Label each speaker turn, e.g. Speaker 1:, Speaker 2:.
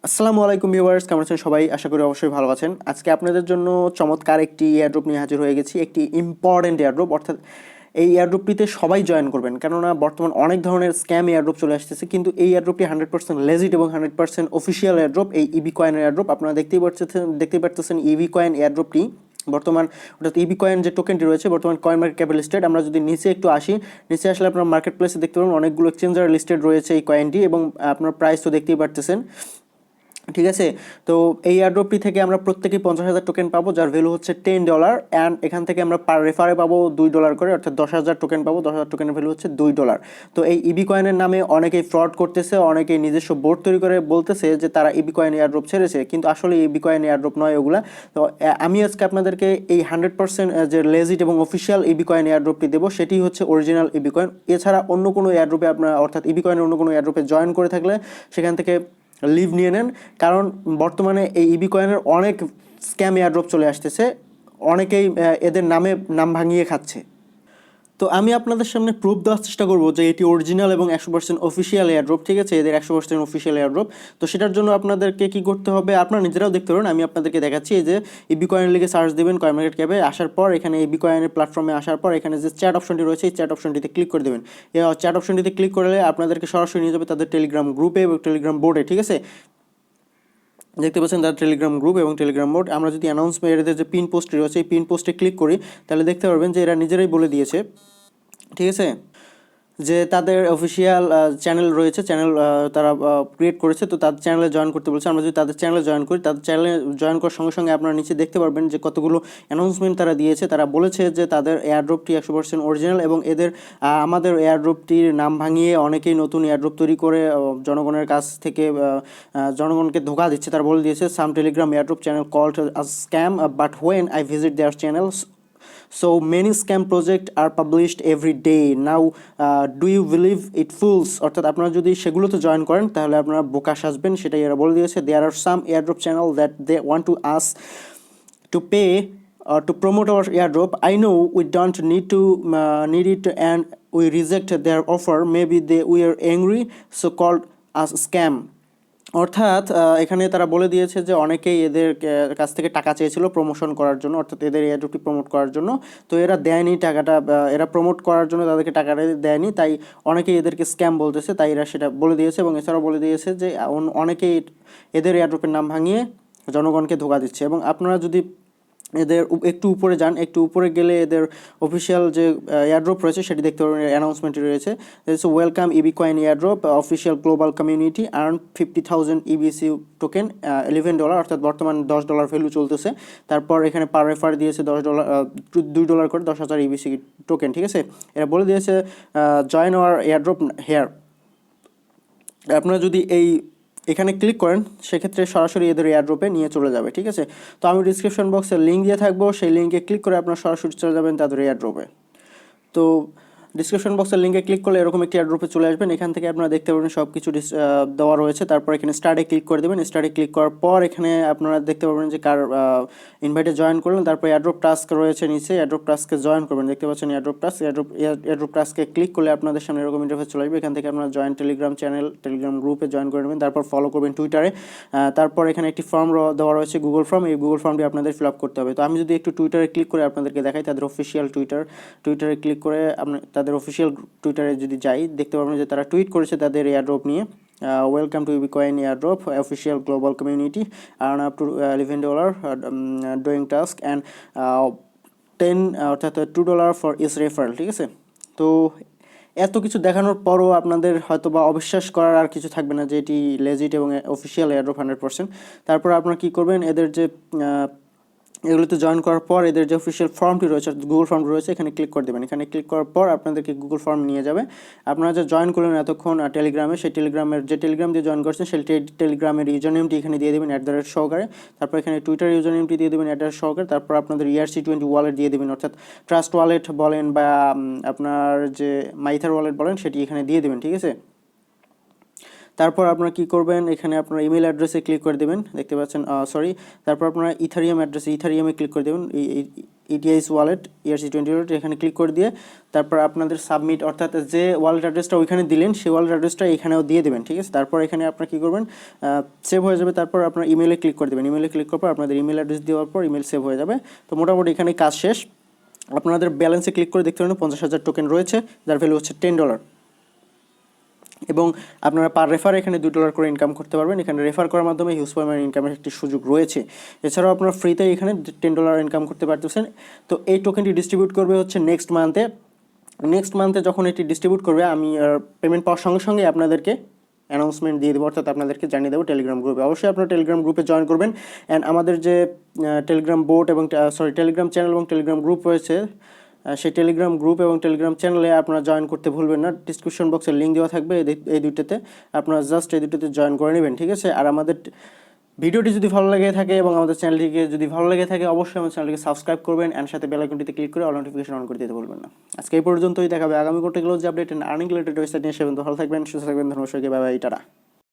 Speaker 1: আসসালামু আলাইকুম ভিউয়ার্স, কেমন আছেন সবাই? আশা করি অবশ্যই ভালো আছেন। আজকে আপনাদের জন্য চমৎকার একটি এয়ারড্রপ নিয়ে হাজির হয়ে গেছি, একটি ইম্পর্টেন্ট এয়ারড্রপ। অর্থাৎ এই এয়ারড্রপটিতে সবাই জয়েন করবেন, কেননা বর্তমান অনেক ধরনের স্ক্যাম এয়ারড্রপ চলে আসতেছে, কিন্তু এই এয়ারড্রপটি 100% লেজিট এবং 100% অফিসিয়াল এয়ারড্রপ। এই ইবি কয়েনের এয়ারড্রপ আপনারা দেখতেই পাচ্ছেন ইবি কয়েন এয়ারড্রপটি বর্তমান, অর্থাৎ ইবি কয়েন যে টোকেনটি রয়েছে বর্তমান কয়েন মার্কেট ক্যাপে লিস্টেড। আমরা যদি নিচে একটু আসি, নিচে আসলে আপনার মার্কেট প্লেসে দেখতে পাবেন অনেকগুলো এক্সচেঞ্জার লিস্টেড রয়েছে এই কয়েনটি, এবং আপনার প্রাইস তো দেখতেই পারতেছেন। ঠিক আছে, তো এই এয়ারড্রপটি থেকে আমরা প্রত্যেকেই 50,000 টোকেন পাবো, যার ভ্যালু হচ্ছে $10। অ্যান্ড এখান থেকে আমরা পার রেফারে পাবো $2 করে, অর্থাৎ 10,000 টোকেন পাবো। 10,000 টোকেনের ভ্যালু হচ্ছে $2। তো এই ইবি কয়েনের নামে অনেকেই ফ্রড করতেছে, অনেকেই নিজস্ব বোর্ড তৈরি করে বলতেছে যে তারা ইবি কয়েন এয়ারড্রপ ছেড়েছে, কিন্তু আসলে ইবি কয়েন এয়ারড্রপ নয় ওগুলা। তো আমি আজকে আপনাদেরকে এই 100% যে লেজিট এবং অফিসিয়াল ইবি কয়েন এয়ারড্রপটি দেবো, সেটি হচ্ছে অরিজিনাল ইবি কয়েন। এছাড়া অন্য কোনো এয়ারড্রপে আপনার, অর্থাৎ ইবি কয়েনের অন্য কোনো এয়ারড্রপে জয়েন করে থাকলে সেখান থেকে লিভ নিয়ে নেন, কারণ বর্তমানে এই ইবি কয়েনের অনেক স্ক্যাম এয়ারড্রপ চলে আসতেছে। অনেকেই এদের নাম ভাঙিয়ে খাচ্ছে। তো আমি আপনাদের সামনে প্রুফ দেওয়ার চেষ্টা করবো যে এটি অরিজিনাল এবং 100% অফিসিয়াল এয়ারড্রপ। ঠিক আছে, এদের 100% অফিসিয়াল এয়ারড্রপ। তো সেটার জন্য আপনাদেরকে কি করতে হবে আপনারা নিজেরাও দেখতে পারেন, আমি আপনাদেরকে দেখাচ্ছি। এই যে ইবি কয়েনের লিগে সার্চ দেবেন কয়েন মার্কেট ক্যাপে, আসার পর এখানে ইবি কয়েনের প্ল্যাটফর্মে আসার পর এখানে যে চ্যাট অপশনটি রয়েছে এই চ্যাট অপশনটিতে ক্লিক করে দেবেন। এই চ্যাট অপশনটিতে ক্লিক করলে আপনাদেরকে সরাসরি নিয়ে যাবে তাদের টেলিগ্রাম গ্রুপে এবং টেলিগ্রাম বোর্ডে। ঠিক আছে, দেখতে পাচ্ছেন তার টেলিগ্রাম গ্রুপ এবং টেলিগ্রাম বোর্ড। আমরা যদি অ্যানাউন্সমেন্ট, এদের যে পিন পোস্ট রয়েছে এই পিন পোস্টে ক্লিক করি, তাহলে দেখতে পারবেন যে এরা নিজেরাই বলে দিয়েছে, ঠিক আছে, যে তাদের অফিসিয়াল চ্যানেল রয়েছে, চ্যানেল তারা ক্রিয়েট করেছে, তো তাদের চ্যানেলে জয়েন করতে বলছে। আমরা যদি তাদের চ্যানেলে জয়েন করি, তাদের চ্যানেলে জয়েন করার সঙ্গে সঙ্গে আপনারা নিচে দেখতে পারবেন যে কতগুলো অ্যানাউন্সমেন্ট তারা দিয়েছে। তারা বলেছে যে তাদের এয়ারড্রপটি 100% অরিজিনাল, এবং এদের আমাদের এয়ারড্রপটির নাম ভাঙিয়ে অনেকেই নতুন এয়ারড্রপ তৈরি করে জনগণের কাছ থেকে জনগণকে ধোঁকা দিচ্ছে। তারা বলে দিয়েছে some Telegram airdrop channel called a scam, but when I visit their channel so many scam projects are published every day now, do you believe it fools? অর্থাৎ আপনারা যদি সেগুলোতে জয়েন করেন তাহলে আপনারা বোকাশ আসবেন, সেটাই এরা বলে দিয়েছে। there are some airdrop channel that they want to us to pay or to promote our airdrop. I know we don't need it, and we reject their offer. Maybe they were angry, so called us scam. অর্থাৎ এখানে তারা বলে দিয়েছে যে অনেকেই এদের কাছ থেকে টাকা চেয়েছিল প্রমোশন করার জন্য, অর্থাৎ এদের এয়ারড্রপটি প্রমোট করার জন্য। তো এরা দেয়নি টাকাটা, এরা প্রমোট করার জন্য তাদেরকে টাকাটা দেয়নি, তাই অনেকেই এদেরকে স্ক্যাম বলতেছে, তাই এরা সেটা বলে দিয়েছে। এবং এছাড়াও বলে দিয়েছে যে অনেকেই এদের এয়ারড্রপের নাম ভাঙিয়ে জনগণকে ধোঁকা দিচ্ছে। এবং আপনারা যদি এদের একটু উপরে যান, একটু উপরে গেলে এদের অফিসিয়াল যে এয়ারড্রপ রয়েছে সেটি দেখতে পাবেন, অ্যানাউন্সমেন্টটি রয়েছে। Welcome EB coin airdrop official global community earn 50,000 EBC token $11, অর্থাৎ বর্তমান $10 ভ্যালু চলতেছে। তারপর এখানে পার রেফার দিয়েছে $10, $2 করে 10,000 ইবিসি টোকেন। ঠিক আছে, এরা বলে দিয়েছে জয়েন আওয়ার এয়ারড্রপ হেয়ার। আপনারা যদি এখানে ক্লিক করেন সেক্ষেত্রে সরাসরি এদের এয়ারড্রপে নিয়ে চলে যাবে। ঠিক আছে, তো আমি ডিসক্রিপশন বক্সে লিঙ্ক দিয়ে থাকবো, সেই লিঙ্কে ক্লিক করে আপনারা সরাসরি চলে যাবেন তাদের এয়ারড্রপে। তো ডিসক্রিপশন বক্সের লিঙ্কে ক্লিক করলে এরকম একটি এয়ারড্রপে চলে আসবেন। এখান থেকে আপনারা দেখতে পাবেন সব কিছু দেওয়া রয়েছে। তারপর এখানে স্টার্টে ক্লিক করে দেবেন। স্টার্টে ক্লিক করার পর এখানে আপনারা দেখতে পাবেন যে কার ইনভাইটে জয়েন করলেন। তারপর এয়ারড্রপ টাস্ক রয়েছে নিচে, এয়ারড্রপ টাস্কে জয়েন করবেন। দেখতে পাচ্ছেন এয়ারড্রপ টাস্ক, এয়ারড্রপ টাস্কে ক্লিক করলে আপনাদের সামনে এরকম ইন্টারফেস চলে আসবে। এখান থেকে আপনারা জয়েন টেলিগ্রাম চ্যানেল, টেলিগ্রাম গ্রুপে জয়েন করে নেবেন। তারপর ফলো করবেন টুইটারে। তারপর এখানে একটি ফর্ম দেওয়া রয়েছে, গুগল ফর্ম। এই গুগল ফর্মটি আপনাদের ফিল আপ করতে হবে। তো আমি যদি একটু টুইটারে ক্লিক করে আপনাদেরকে দেখাই, তাদের অফিসিয়াল টুইটারে ক্লিক করে তাদের অফিসিয়াল টুইটারে যদি যাই, দেখতে পাবেন যে তারা টুইট করেছে তাদের এয়ারড্রপ নিয়ে। Welcome to BCoin airdrop official global community earn up to $11 doing task and 10 অর্থাৎ $2 ফর ইস রেফারেল। ঠিক আছে, তো এত কিছু দেখানোর পরও আপনাদের হয়তো বা অবিশ্বাস করার আর কিছু থাকবে না যে এটি লেজিট এবং অফিসিয়াল এয়ারড্রপ 100%। তারপর আপনারা কী করবেন, এদের যে এগুলোতে জয়েন করার পর এদের যে অফিসিয়াল ফর্মটি রয়েছে, গুগল ফর্ম রয়েছে, এখানে ক্লিক করে দেবেন। এখানে ক্লিক করার পর আপনাদেরকে গুগল ফর্ম নিয়ে যাবে। আপনারা যে জয়েন করলেন এতক্ষণ টেলিগ্রামে, সেই টেলিগ্রাম দিয়ে জয়েন করছেন সেই টেলিগ্রামের ইউজার নেমটি এখানে দিয়ে দেবেন @সহকারে। তারপর এখানে টুইটার ইউজার নেমটি দিয়ে দেবেন @সহকারে। তারপর আপনাদের ERC20 ওয়ালেট দিয়ে দেবেন, অর্থাৎ ট্রাস্ট ওয়ালেট বলেন বা আপনার যে মাইথার ওয়ালেট বলেন সেটি এখানে দিয়ে দেবেন। ঠিক আছে, তারপর আপনারা কি করবেন, এখানে আপনার ইমেল অ্যাড্রেসে ক্লিক করে দেবেন, দেখতে পাচ্ছেন সরি, তারপর আপনারা ইথারিয়াম অ্যাড্রেসে ইথারিয়ামে ক্লিক করে দেবেন, ইটিআইস ওয়ালেট ERC20 ওয়ালেট এখানে ক্লিক করে দিয়ে তারপর আপনাদের সাবমিট, অর্থাৎ যে ওয়ালেট অ্যাড্রেসটা ওইখানে দিলেন সেই ওয়ালেট অ্যাড্রেসটা এখানেও দিয়ে দেবেন, ঠিক আছে। তারপর এখানে আপনারা কী করবেন, সেভ হয়ে যাবে। তারপর আপনার ইমেলে ক্লিক করে দেবেন, ইমেলে ক্লিক করার পর আপনাদের ইমেল অ্যাড্রেস দেওয়ার পর ইমেল সেভ হয়ে যাবে। তো মোটামুটি এখানে কাজ শেষ। আপনাদের ব্যালেন্সে ক্লিক করে দেখতে পারেন 50,000 টোকেন রয়েছে, যার ভ্যালু হচ্ছে $10, এবং আপনারা পার রেফার এখানে $2 করে ইনকাম করতে পারবেন। এখানে রেফার করার মাধ্যমে হিউজ পরিমাণ ইনকামের একটি সুযোগ রয়েছে। এছাড়াও আপনারা ফ্রিতে এখানে $10 ইনকাম করতে পারতেছেন। তো এই টোকেনটি ডিস্ট্রিবিউট করবে হচ্ছে নেক্সট মান্থে যখন এটি ডিস্ট্রিবিউট করবে, আমি পেমেন্ট পাওয়ার সঙ্গে সঙ্গে আপনাদেরকে অ্যানাউন্সমেন্ট দিয়ে দেবো, অর্থাৎ আপনাদেরকে জানিয়ে দেবো টেলিগ্রাম গ্রুপে। অবশ্যই আপনারা টেলিগ্রাম গ্রুপে জয়েন করবেন। অ্যান্ড আমাদের যে টেলিগ্রাম বোট এবং টেলিগ্রাম চ্যানেল এবং টেলিগ্রাম গ্রুপ রয়েছে, সেই টেলিগ্রাম গ্রুপ এবং টেলিগ্রাম চ্যানেলে আপনারা জয়েন করতে ভুলবেন না। ডিসক্রিপশন বক্সে লিঙ্ক দেওয়া থাকবে, এই দুইটাতে আপনারা জাস্ট এই দুটোতে জয়েন করে নেবেন, ঠিক আছে। আর আমাদের ভিডিওটি যদি ভালো লেগে থাকে এবং আমাদের চ্যানেলটিকে যদি ভালো লেগে থাকে, অবশ্যই আমাদের চ্যানেলটিকে সাবস্ক্রাইব করবেন অ্যান্ড সাথে বেল আইকনটিতে ক্লিক করে অল নোটিফিকেশন অন করে দিতে ভুলবেন না। আজকে এই পর্যন্তই, দেখাবে আগামী কোনো technology update and earning related website নিয়ে। সে ভালো থাকবেন, সুস্থ থাকবেন, ধন্যবাদ সবাইকে, বাই বাই, টাটা।